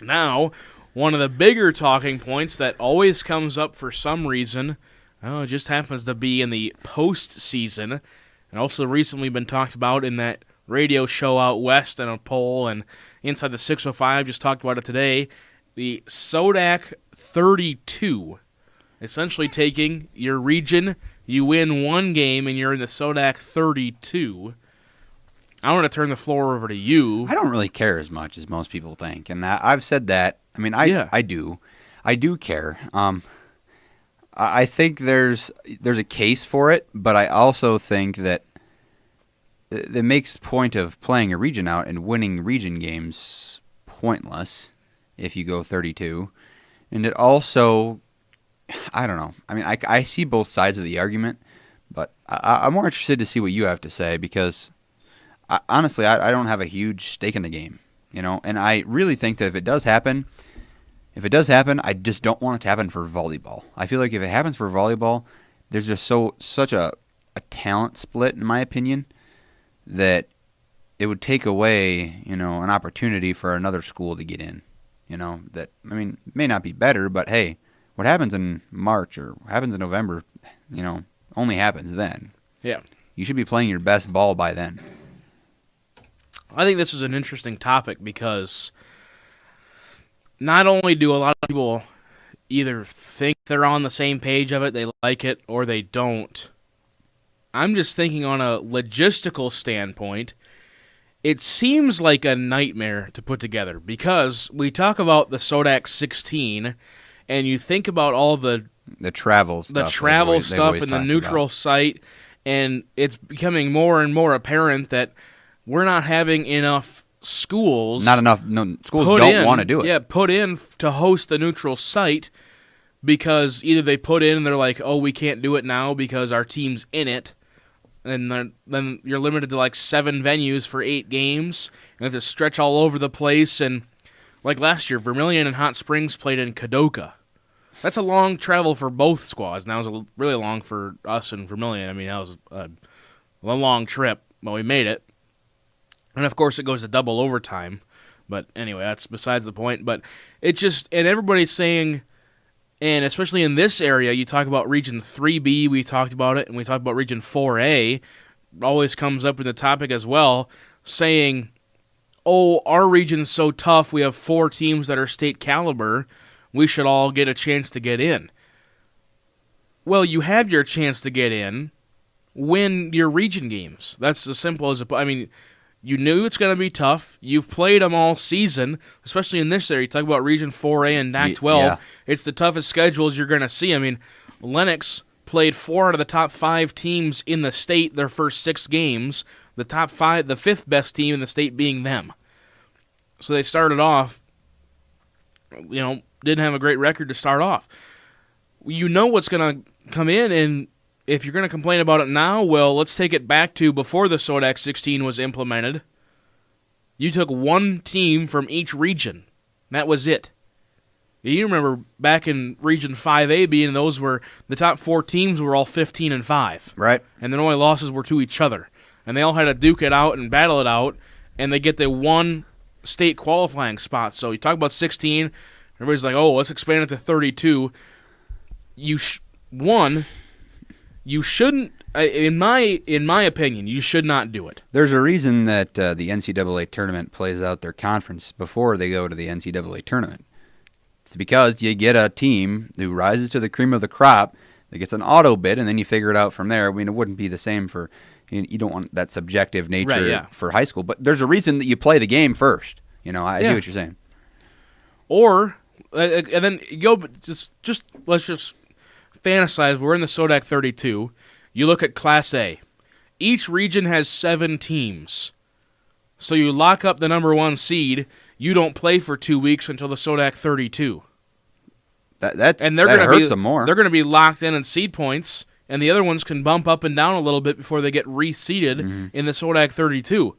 Now, one of the bigger talking points that always comes up for some reason, it just happens to be in the postseason, and also recently been talked about in that radio show out west in a poll, and Inside the 605 just talked about it today, the SoDak32. Essentially taking your region, you win one game, and you're in the SoDak32. I want to turn the floor over to you. I don't really care as much as most people think, and I've said that. I mean, I do care. I think there's a case for it, but I also think that it makes the point of playing a region out and winning region games pointless if you go 32. And it also, I don't know. I mean, I see both sides of the argument, but I'm more interested to see what you have to say because, honestly, I don't have a huge stake in the game, and I really think that if it does happen, I just don't want it to happen for volleyball. I feel like if it happens for volleyball, there's just such a talent split, in my opinion, that it would take away, an opportunity for another school to get in. That, I mean, may not be better, but hey, what happens in March or happens in November, only happens then. Yeah. You should be playing your best ball by then. I think this is an interesting topic because not only do a lot of people either think they're on the same page of it, they like it, or they don't. I'm just thinking on a logistical standpoint, it seems like a nightmare to put together because we talk about the SoDak 16, and you think about all the travel stuff, and the neutral site, and it's becoming more and more apparent that we're not having enough schools. Not enough. No, schools don't want to do it. Yeah, put in to host the neutral site because either they put in and they're like, oh, we can't do it now because our team's in it. And then you're limited to like 7 venues for 8 games. You have to stretch all over the place. And like last year, Vermilion and Hot Springs played in Kadoka. That's a long travel for both squads. And that was really long for us and Vermilion. I mean, that was a long trip, but we made it. And of course, it goes to double overtime. But anyway, that's besides the point. But it just, and everybody's saying, and especially in this area, you talk about Region 3B, we talked about it, and we talked about Region 4A, always comes up in the topic as well, saying, oh, our region's so tough, we have 4 teams that are state caliber, we should all get a chance to get in. Well, you have your chance to get in, win your region games. That's as simple as I mean, you knew it's going to be tough. You've played them all season, especially in this area. You talk about Region 4A and DAC 12. Yeah. It's the toughest schedules you're going to see. I mean, Lennox played 4 out of the top 5 teams in the state their first 6 games. The top 5, the 5th best team in the state being them. So they started off, didn't have a great record to start off. You know what's going to come in, and if you're going to complain about it now, well, let's take it back to before the SoDak 16 was implemented. You took 1 team from each region. That was it. You remember back in Region 5A being those were the top 4 teams were all 15-5. Right. And their only losses were to each other. And they all had to duke it out and battle it out, and they get the 1 state qualifying spot. So you talk about 16, everybody's like, oh, let's expand it to 32. You shouldn't, in my opinion, you should not do it. There's a reason that the NCAA tournament plays out their conference before they go to the NCAA tournament. It's because you get a team who rises to the cream of the crop that gets an auto bid, and then you figure it out from there. I mean, it wouldn't be the same for, you don't want that subjective nature for high school, but there's a reason that you play the game first. I see what you're saying. Or, and then let's just fantasize, we're in the SoDak 32. You look at Class A. Each region has 7 teams. So you lock up the number 1 seed. You don't play for 2 weeks until the SoDak 32. That hurts them more. They're going to be locked in seed points, and the other ones can bump up and down a little bit before they get reseeded in the SoDak 32.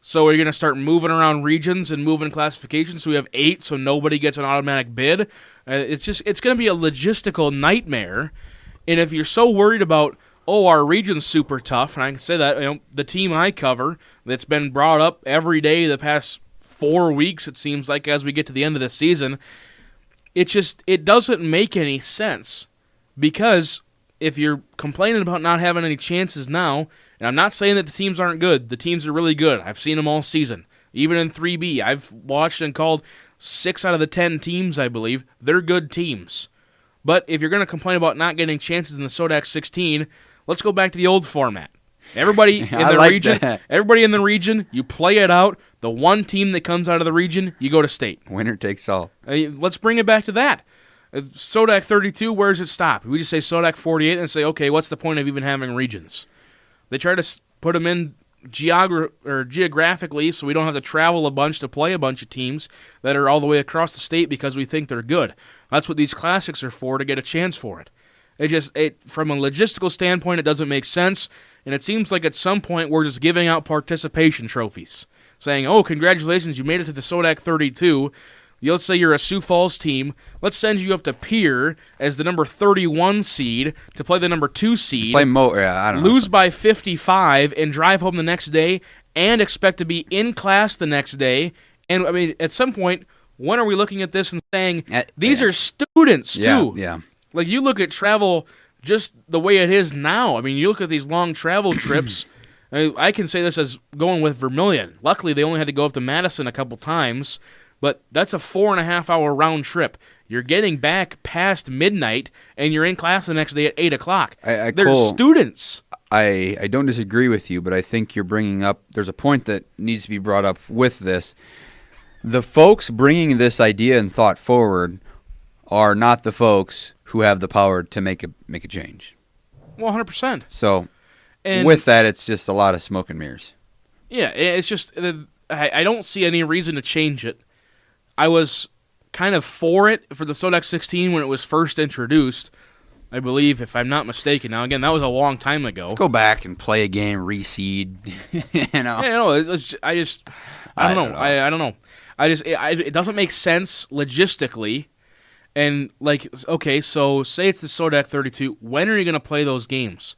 So we're going to start moving around regions and moving classifications. So we have 8, so nobody gets an automatic bid. It's going to be a logistical nightmare. And if you're so worried about, oh, our region's super tough, and I can say that, the team I cover that's been brought up every day the past 4 weeks, it seems like, as we get to the end of the season. It doesn't make any sense, because if you're complaining about not having any chances now, and I'm not saying that the teams aren't good. The teams are really good. I've seen them all season. Even in 3B, I've watched and called 6 out of the 10 teams, I believe. They're good teams. But if you're going to complain about not getting chances in the SoDak 16, let's go back to the old format. Everybody in the region, you play it out. The one team that comes out of the region, you go to state. Winner takes all. Let's bring it back to that. SoDak32, where does it stop? We just say SoDak48 and say, okay, what's the point of even having regions? They try to put them in geographically so we don't have to travel a bunch to play a bunch of teams that are all the way across the state because we think they're good. That's what these classics are for, to get a chance for it. From a logistical standpoint, it doesn't make sense, and it seems like at some point we're just giving out participation trophies, saying, oh, congratulations, you made it to the SoDak32. Let's say you're a Sioux Falls team. Let's send you up to Pierre as the number 31 seed to play the number 2 seed. Lose by 55 and drive home the next day and expect to be in class the next day. And, I mean, at some point, when are we looking at this and saying, these are students, too? Yeah. Like, you look at travel just the way it is now. I mean, you look at these long travel trips. I can say this as going with Vermilion. Luckily, they only had to go up to Madison a couple times, but that's a 4.5-hour round trip. You're getting back past midnight, and you're in class the next day at 8 o'clock. They're students. I don't disagree with you, but I think you're bringing up, there's a point that needs to be brought up with this. The folks bringing this idea and thought forward are not the folks who have the power to make a change. Well, 100%. So, with that, it's just a lot of smoke and mirrors. Yeah, it's just, I don't see any reason to change it. I was kind of for it for the SoDak 16 when it was first introduced, I believe, if I'm not mistaken. Now, again, that was a long time ago. Let's go back and play a game, reseed, you know. Yeah, no, I don't know. It doesn't make sense logistically. And, like, okay, so say it's the SoDak32. When are you going to play those games?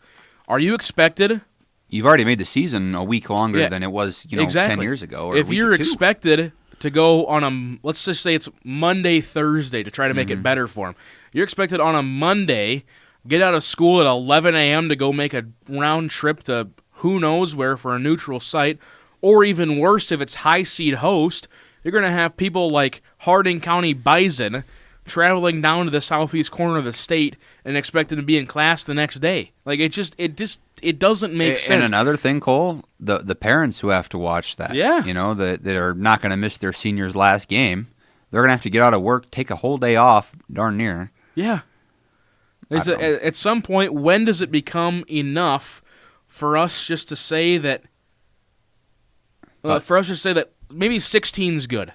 Are you expected? You've already made the season a week longer than it was, 10 years ago. Or if you're expected to go on let's just say it's Monday, Thursday to try to make it better for them. You're expected on a Monday, get out of school at 11 a.m. to go make a round trip to who knows where for a neutral site, or even worse, if it's high seed host, you're going to have people like Harding County Bison traveling down to the southeast corner of the state and expected to be in class the next day. Like, it doesn't make sense. And another thing, Cole, the parents who have to watch that, that are not going to miss their senior's last game, they're going to have to get out of work, take a whole day off, darn near. Yeah. At some point, when does it become enough for us just to say that? Maybe 16's good.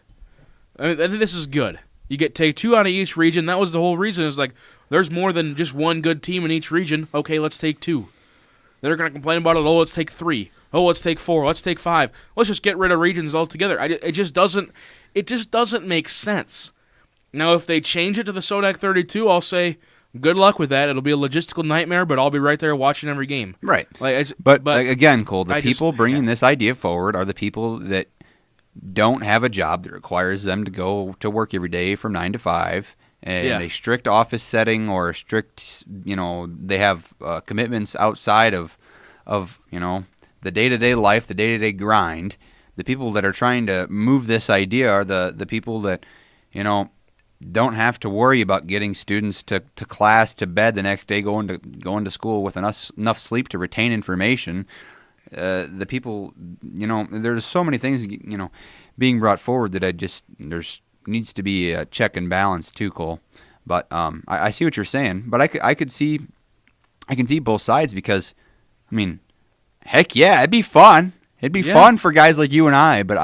I think this is good. You take 2 out of each region. That was the whole reason. It's like, there's more than just one good team in each region. Okay, let's take 2. They're going to complain about it. Oh, let's take 3. Oh, let's take 4. Let's take 5. Let's just get rid of regions altogether. It just doesn't make sense. Now, if they change it to the SoDak32, I'll say, good luck with that. It'll be a logistical nightmare, but I'll be right there watching every game. Right. But again, Cole, the people bringing this idea forward are the people that don't have a job that requires them to go to work every day from 9 to 5, and a strict office setting or a strict, they have commitments outside of the day-to-day life, the day-to-day grind. The people that are trying to move this idea are the people that, don't have to worry about getting students to class, to bed the next day, going to school with enough sleep to retain information. The people, there's so many things, being brought forward that there's needs to be a check and balance too, Cole. But I see what you're saying. But I can see both sides because, I mean, heck yeah, it'd be fun. It'd be fun for guys like you and I. But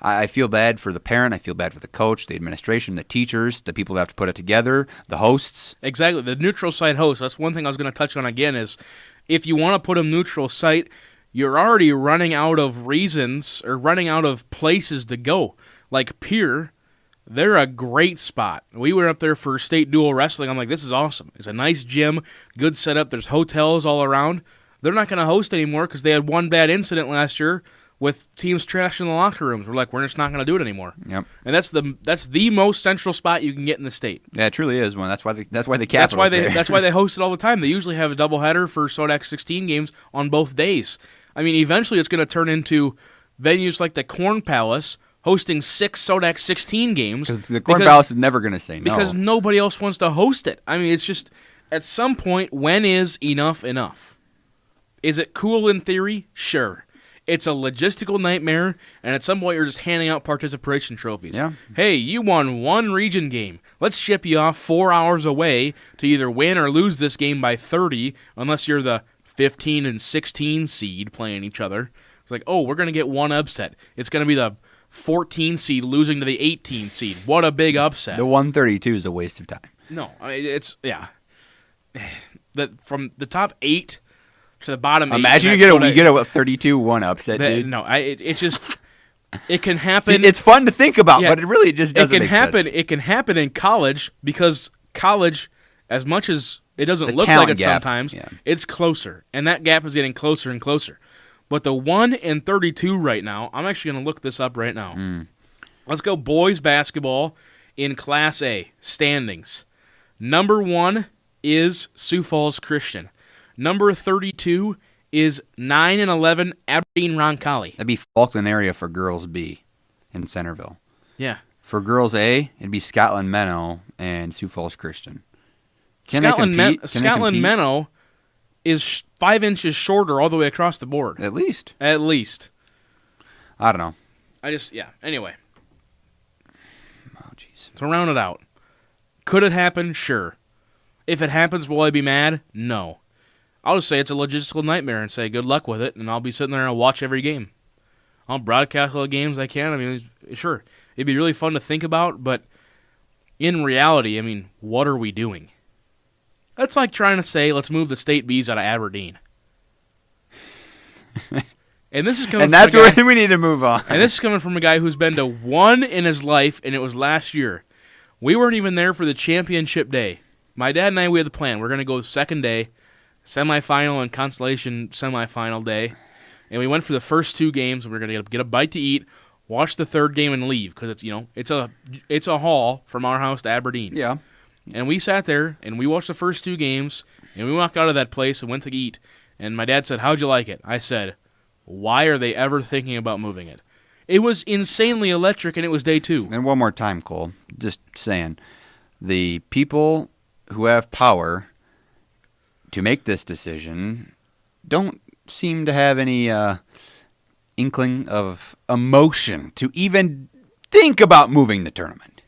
I feel bad for the parent. I feel bad for the coach, the administration, the teachers, the people that have to put it together, the hosts. Exactly, the neutral site hosts. That's one thing I was going to touch on again is if you want to put a neutral site, you're already running out of reasons or running out of places to go. Like Pierre, they're a great spot. We were up there for state dual wrestling. I'm like, this is awesome. It's a nice gym, good setup. There's hotels all around. They're not going to host anymore because they had one bad incident last year with teams trashing the locker rooms. We're like, we're just not going to do it anymore. Yep. And that's the most central spot you can get in the state. Yeah, it truly is one. That's why the Capitals. That's why they host it all the time. They usually have a doubleheader for SoDak32 games on both days. I mean, eventually it's going to turn into venues like the Corn Palace hosting 6 SoDak32 games. Because the Corn Palace is never going to say no. Because nobody else wants to host it. I mean, it's just, at some point, when is enough enough? Is it cool in theory? Sure. It's a logistical nightmare, and at some point you're just handing out participation trophies. Yeah. Hey, you won one region game. Let's ship you off 4 hours away to either win or lose this game by 30, unless you're the 15 and 16 seed playing each other. It's like, oh, we're going to get one upset. It's going to be the 14 seed losing to the 18 seed. What a big upset. The 132 is a waste of time. No, I mean, it's, yeah. From the top 8 to the bottom 8. Imagine you get a 32-1 upset, dude. No, it just, it can happen. See, it's fun to think about, but it really just doesn't make sense. It can happen in college because college, as much as it doesn't look like it sometimes, it's closer. And that gap is getting closer and closer. But the 1 and 32 right now, I'm actually going to look this up right now. Let's go boys basketball in Class A standings. Number 1 is Sioux Falls Christian. Number 32 is 9 and 11 Aberdeen Roncalli. That'd be Falkland area for girls B in Centerville. Yeah. For girls A, it'd be Scotland Menno and Sioux Falls Christian. Scotland Menno is 5 inches shorter all the way across the board. At least. At least. I don't know. Anyway. Oh, jeez. To round it out. Could it happen? Sure. If it happens, will I be mad? No. I'll just say it's a logistical nightmare and say good luck with it, and I'll be sitting there and I'll watch every game. I'll broadcast all the games I can. I mean, sure, it'd be really fun to think about, but in reality, I mean, what are we doing? That's like trying to say, let's move the state bees out of Aberdeen. And this is coming. And that's where we need to move on. And this is coming from a guy who's been to one in his life, and it was last year. We weren't even there for the championship day. My dad and I, we had the plan. We're going to go the second day. Semifinal and consolation semifinal day, and we went for the first 2 games. And we were gonna get a bite to eat, watch the third game, and leave because it's a haul from our house to Aberdeen. Yeah, and we sat there and we watched the first 2 games, and we walked out of that place and went to eat. And my dad said, "How'd you like it?" I said, "Why are they ever thinking about moving it?" It was insanely electric, and it was day 2. And one more time, Cole. Just saying, the people who have power to make this decision don't seem to have any inkling of emotion to even think about moving the tournament.